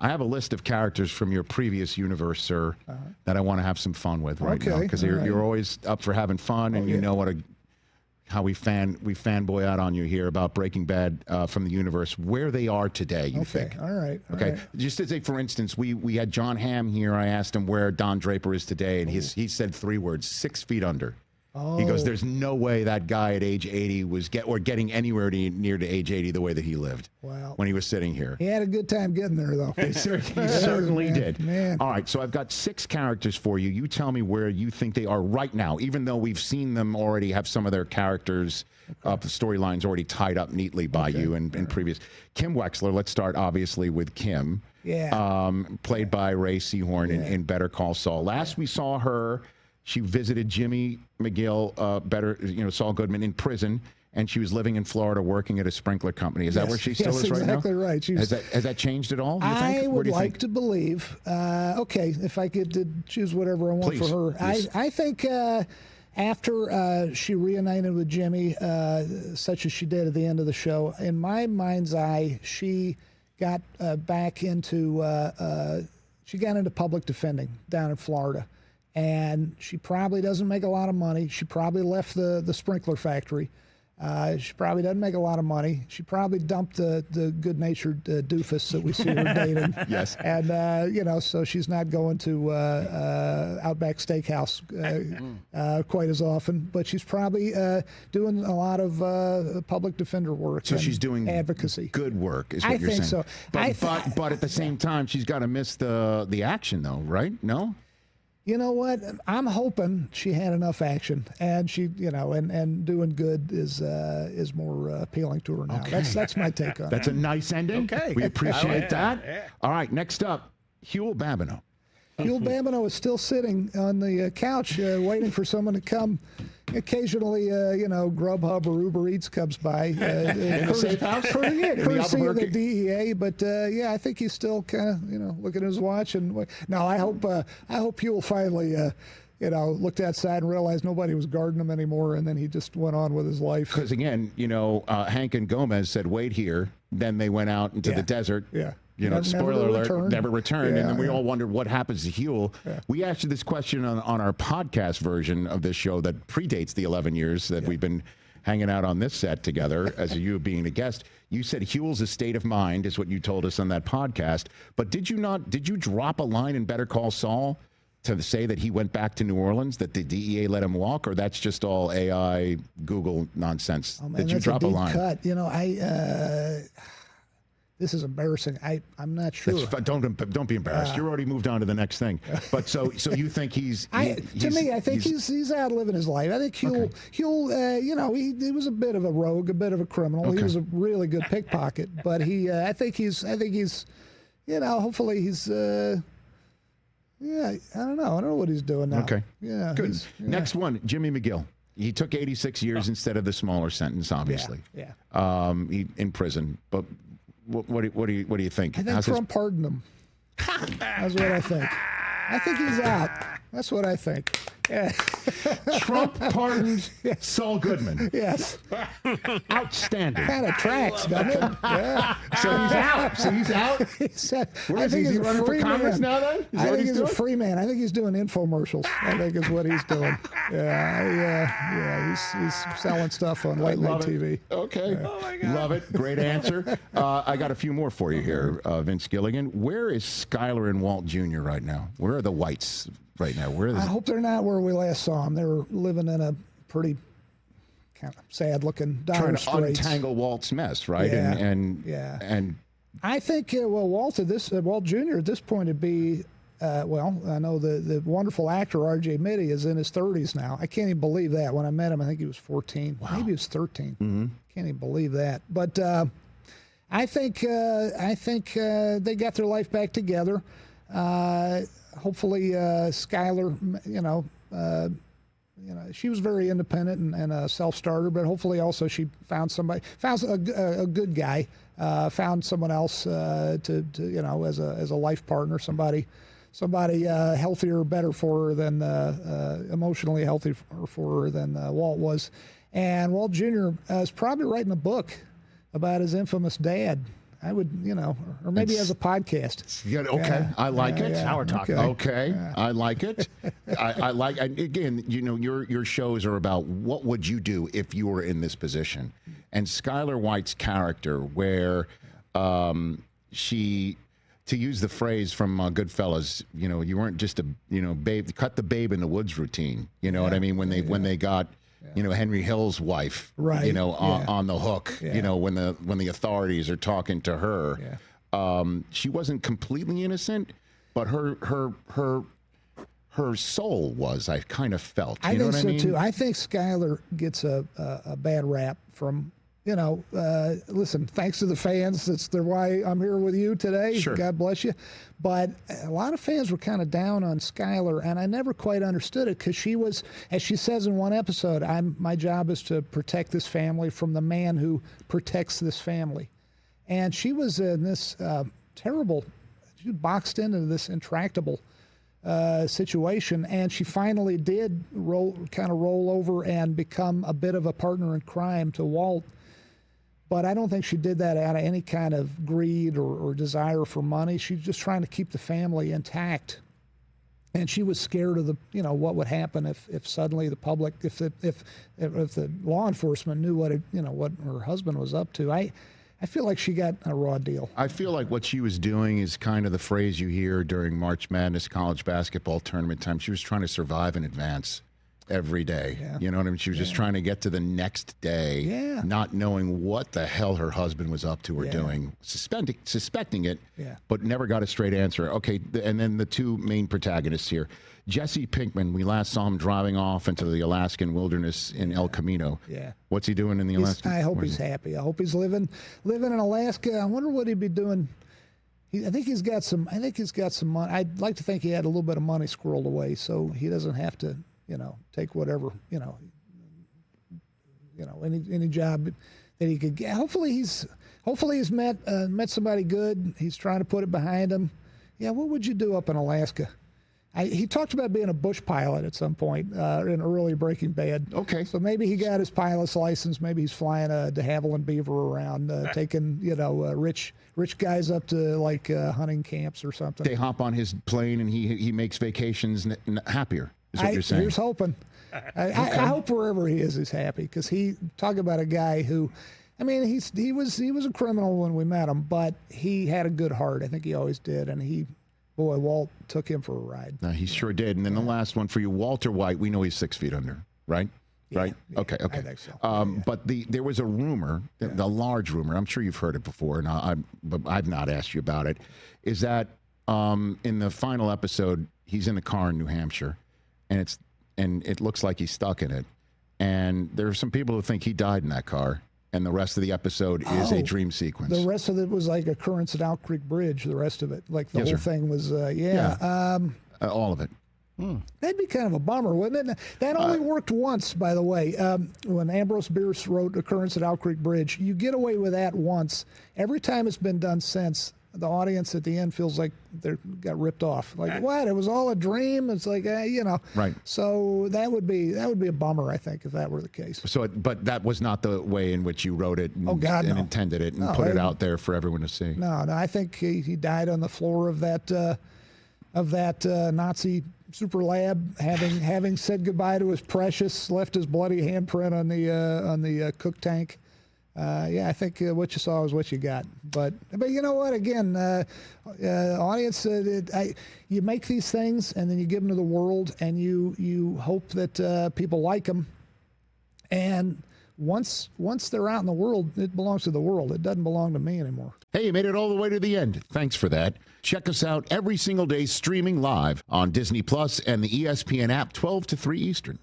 I have a list of characters from your previous universe, sir, that I want to have some fun with now, because you're always up for having fun, and you know how we fanboy out on you here about Breaking Bad from the universe, where they are today, you think. All right. Just to say, for instance, we had John Hamm here. I asked him where Don Draper is today, and he said 3 words: 6 feet under. He goes, there's no way that guy at age 80 was getting anywhere near to age 80 the way that he lived when he was sitting here. He had a good time getting there, though. He certainly did. Man. All right, so I've got 6 characters for you. You tell me where you think they are right now, even though we've seen them already have some of their characters, the storylines already tied up neatly by you in previous. Kim Wexler, let's start obviously with Kim, played by Ray Seahorn in Better Call Saul. Last we saw her, she visited Jimmy McGill, Saul Goodman, in prison, and she was living in Florida working at a sprinkler company. Is that where she still is right now? Exactly right. Has that changed at all, you think? I would like to believe. If I could choose whatever I want for her. I think after she reunited with Jimmy, such as she did at the end of the show, in my mind's eye, she got back into public defending down in Florida. And she probably doesn't make a lot of money. She probably left the sprinkler factory. She probably doesn't make a lot of money. She probably dumped the good-natured doofus that we see her dating. Yes. And, so she's not going to Outback Steakhouse quite as often. But she's probably doing a lot of public defender work. So she's doing advocacy. Good work, is what you're saying. I think so. But at the same time, she's got to miss the action, though, right? No? You know what? I'm hoping she had enough action, and she, and doing good is more appealing to her now. Okay. That's my take on it. That's a nice ending. Okay. We appreciate that. Yeah. All right, next up, Huell Babineaux. Huell Babineaux is still sitting on the couch waiting for someone to come. Occasionally, Grubhub or Uber Eats comes by. In the safe house? Courtesy of the DEA. But, I think he's still kind of, looking at his watch. And no, I hope Huell finally, looked outside and realized nobody was guarding him anymore, and then he just went on with his life. Because, again, Hank and Gomez said, wait here. Then they went out into the desert. Yeah. Spoiler alert, never returned. And then we all wondered what happens to Huell. Yeah. We asked you this question on our podcast version of this show that predates the 11 years that we've been hanging out on this set together as you being a guest. You said Huell's state of mind is what you told us on that podcast. But did you drop a line in Better Call Saul to say that he went back to New Orleans, that the DEA let him walk, or that's just all AI, Google nonsense? Oh, man, did you drop a line? Cut. This is embarrassing. I'm not sure. Don't be embarrassed. You're already moved on to the next thing. But so you think he's? I think he's out living his life. I think Huell, he was a bit of a rogue, a bit of a criminal. Okay. He was a really good pickpocket. But I think he's, hopefully he's. I don't know what he's doing now. Okay. Yeah. Good. Next one, Jimmy McGill. He took 86 years instead of the smaller sentence, obviously. Yeah. He in prison, but. What do you think? I think Trump pardoned him. That's what I think. I think he's out. That's what I think. Yeah. Trump pardoned Saul Goodman. Yes. Outstanding. Kind of tracks, doesn't it? Yeah. So he's out? Where is he? Is he running for Congress now then? I think he's a free man. I think he's doing infomercials. I think is what he's doing. Yeah. He's selling stuff on late night TV. Okay. Yeah. Oh my God. Love it. Great answer. I got a few more for you here, Vince Gilligan. Where is Skyler and Walt Jr. right now? Where are the whites right now? I hope they're not where we last saw them. They were living in a pretty kind of sad-looking dire trying to straits. untangle Walt's mess, right? Yeah. And I think Walt Jr. at this point would be. I know the wonderful actor R.J. Mitty is in his 30s now. I can't even believe that. When I met him, I think he was 14. Wow. Maybe he was 13. Mm-hmm. Can't even believe that. But I think they got their life back together. Hopefully, Skyler, she was very independent and a self-starter, but hopefully also she found a good guy, found someone else as a life partner, somebody healthier, better for her than emotionally healthy for her than Walt was. And Walt Jr. is probably writing a book about his infamous dad. I would, or maybe as a podcast. Yeah, okay, I like it. Now we're talking. Okay, I like it. I like, and again, your shows are about what would you do if you were in this position, and Skyler White's character, where she, to use the phrase from Goodfellas, you weren't just a babe, cut the babe in the woods routine. You know what I mean? When they got. Henry Hill's wife, right? On the hook. When the authorities are talking to her, she wasn't completely innocent, but her soul was. I kind of felt. I think so too. I think Skyler gets a bad rap from. Listen, thanks to the fans. That's why I'm here with you today. Sure. God bless you. But a lot of fans were kind of down on Skyler, and I never quite understood it because she was, as she says in one episode, my job is to protect this family from the man who protects this family. And she was in this terrible, she was boxed into this intractable situation, and she finally did roll over and become a bit of a partner in crime to Walt. But I don't think she did that out of any kind of greed or desire for money. She's just trying to keep the family intact. And she was scared of what would happen if suddenly the public, if the law enforcement knew what her husband was up to. I feel like she got a raw deal. I feel like what she was doing is kind of the phrase you hear during March Madness college basketball tournament time. She was trying to survive in advance. Every day. Yeah. You know what I mean? She was just trying to get to the next day, not knowing what the hell her husband was up to or doing, suspecting it, but never got a straight answer. Okay, and then the two main protagonists here. Jesse Pinkman, we last saw him driving off into the Alaskan wilderness in El Camino. Yeah. What's he doing in the Alaskan? I hope he's happy. I hope he's living in Alaska. I wonder what he'd be doing. I think he's got some money. I'd like to think he had a little bit of money squirreled away so he doesn't have to take whatever, any job that he could get. Hopefully he's met somebody good. He's trying to put it behind him. Yeah, what would you do up in Alaska? He talked about being a bush pilot at some point in early Breaking Bad. Okay. So maybe he got his pilot's license. Maybe he's flying a de Havilland Beaver around, taking rich guys up to hunting camps or something. They hop on his plane and he makes vacations happier. Is what you're saying. Here's hoping. I hope wherever he is, he's happy because talk about a guy who, he was a criminal when we met him, but he had a good heart. I think he always did, and Walt took him for a ride. He sure did. And then the last one for you, Walter White. We know he's 6 feet under, right? Yeah, right? Yeah, okay. I think so. But there was a rumor, the large rumor. I'm sure you've heard it before, but I've not asked you about it. Is that in the final episode, he's in the car in New Hampshire. And it looks like he's stuck in it. And there are some people who think he died in that car. And the rest of the episode is a dream sequence. The rest of it was like occurrence at Owl Creek Bridge. The rest of it, like the whole thing was, all of it. That'd be kind of a bummer, wouldn't it? That only worked once, by the way. When Ambrose Bierce wrote Occurrence at Owl Creek Bridge, you get away with that once. Every time it's been done since, the audience at the end feels like they got ripped off. Like, what? It was all a dream? It's like, Right. So that would be a bummer, I think, if that were the case. So, but that was not the way in which you wrote it and, no. intended it and put it out there for everyone to see. No, I think he died on the floor of that Nazi super lab, having said goodbye to his precious, left his bloody handprint on the cook tank. I think what you saw is what you got. But you know what? Again, audience, you make these things and then you give them to the world, and you hope that people like them. And once they're out in the world, it belongs to the world. It doesn't belong to me anymore. Hey, you made it all the way to the end. Thanks for that. Check us out every single day streaming live on Disney Plus and the ESPN app 12 to 3 Eastern.